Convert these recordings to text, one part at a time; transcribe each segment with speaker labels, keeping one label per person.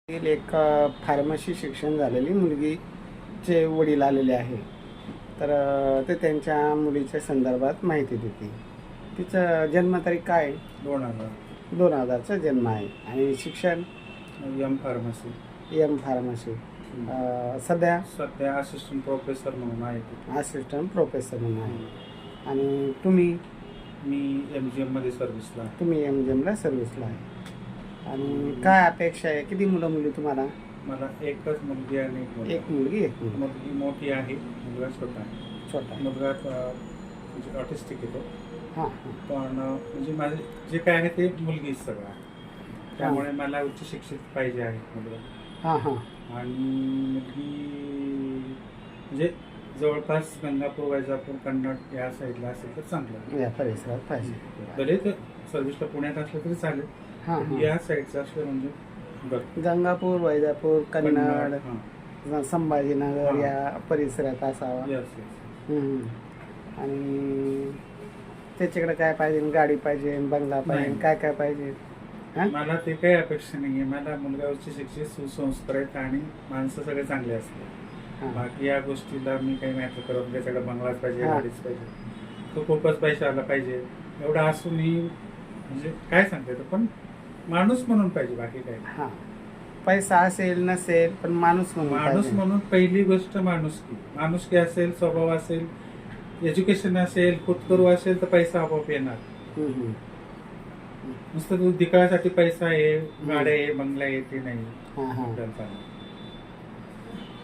Speaker 1: एक फार्मसी शिक्षण झालेली मुलगीचे वडील आलेले आहे. तर ते त्यांच्या मुलीच्या संदर्भात माहिती देते. तिचं जन्मतारीख काय आहे?
Speaker 2: 2000
Speaker 1: 2000चा जन्म आहे आणि शिक्षण
Speaker 2: एम फार्मसी.
Speaker 1: M pharmacy. सध्या
Speaker 2: सध्या असिस्टंट प्रोफेसर म्हणून आहे ते.
Speaker 1: असिस्टंट प्रोफेसर म्हणून आहे. आणि तुम्ही
Speaker 2: मी MGM मध्ये सर्व्हिसला आहे.
Speaker 1: तुम्ही MGMला सर्व्हिसला आहे. आणि काय अपेक्षा आहे? किती मुलं मुली तुम्हाला?
Speaker 2: मला एकच मुलगी आणि
Speaker 1: एक मुलगी एक मुलगा.
Speaker 2: मुलगी मोठी आहे, मुलगा छोटा आहे.
Speaker 1: छोटा.
Speaker 2: मुलगा म्हणजे ऑटिस्टिक येतो,
Speaker 1: हां
Speaker 2: पण म्हणजे माझे जे काय आहे ते मुलगीच सगळं आहे. त्यामुळे मला उच्च शिक्षित पाहिजे आहे मुलगा.
Speaker 1: हां हां.
Speaker 2: आणि मुलगी म्हणजे जवळपास गंगापूर, वैजापूर, कन्नड या साईडला असेल तर चांगलं.
Speaker 1: या परिसरात पाहिजे.
Speaker 2: भले तर सर्व्हिसला पुण्यात असलं तरी चालेल.
Speaker 1: हां हां.
Speaker 2: या साईडचं असलं म्हणजे बरं.
Speaker 1: गंगापूर, वैजापूर, कन्नड,
Speaker 2: हां.
Speaker 1: संभाजीनगर
Speaker 2: हां.
Speaker 1: या परिसरात असावा.
Speaker 2: Yes, yes.
Speaker 1: आणि त्याच्याकडे काय पाहिजे? गाडी पाहिजे, बंगला पाहिजे,
Speaker 2: नाही.
Speaker 1: काय काय पाहिजे? हां?
Speaker 2: मला ते काही अपेक्षा नाही आहे. मला मुलगा उच्च शिक्षित, सुसंस्कृत आणि माणसं सगळे चांगले असले.
Speaker 1: हां.
Speaker 2: बाकी या गोष्टीला मी काही मॅटर करत नाही. त्याच्याकडे बंगलाच पाहिजे,
Speaker 1: हां.
Speaker 2: गाडीच पाहिजे, तो खूपच पैसा आला पाहिजे, एवढा असूनही म्हणजे काय सांगता येतं, पण माणूस म्हणून पाहिजे, बाकी काय.
Speaker 1: हां. पैसा असेल नसेल पण माणूस म्हणून
Speaker 2: माणूस
Speaker 1: पाहिजे.
Speaker 2: म्हणून पहिली गोष्ट माणुसकी असेल, स्वभाव असेल, एज्युकेशन असेल, खुदकरू असेल तर पैसा आपोआप येणार.
Speaker 1: हम्म.
Speaker 2: नुसतं तू दिकाळासाठी पैसा आहे, गाड्या आहे, बंगला आहे ते नाही.
Speaker 1: हां हां.
Speaker 2: आपल्याला चालेल.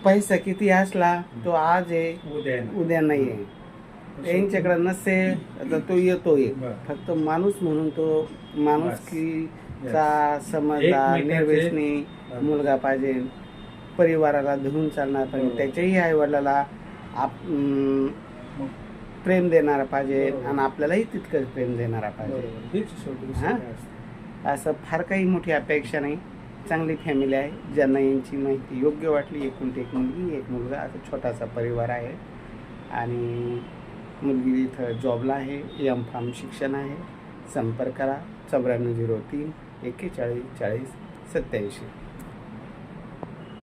Speaker 1: पैसा किती असला तो आज आहे,
Speaker 2: उद्या येणार.
Speaker 1: उद्या नाही आहे. यांच्याकडे नसेल तर तो येतोय.
Speaker 2: बरं.
Speaker 1: फक्त माणूस म्हणून तो माणुसकीचा समजदार,
Speaker 2: एकमेकाचे-
Speaker 1: निर्व्यसनी मुलगा पाहिजे. परिवाराला धरून चालणार पाहिजे.
Speaker 2: बरोबर.
Speaker 1: त्याच्याही आई वडिलाला प्रेम देणारा पाहिजे
Speaker 2: बरोबर.
Speaker 1: आणि आपल्यालाही तितकंच प्रेम देणारा पाहिजे.
Speaker 2: बरोबर. हेच शेवटी दुसरं
Speaker 1: हां?
Speaker 2: काय असतं.
Speaker 1: असं फार काही मोठी अपेक्षा नाही. चांगली फॅमिली आहे. ज्यांना यांची माहिती योग्य वाटली, एकुलती एक मुलगी एक मुलगा, असं छोटासा परिवार आहे. आणि मुलगी इथं जॉबला आहे. एम फार्म शिक्षण आहे. संपर्क करा 9403 41 40 87.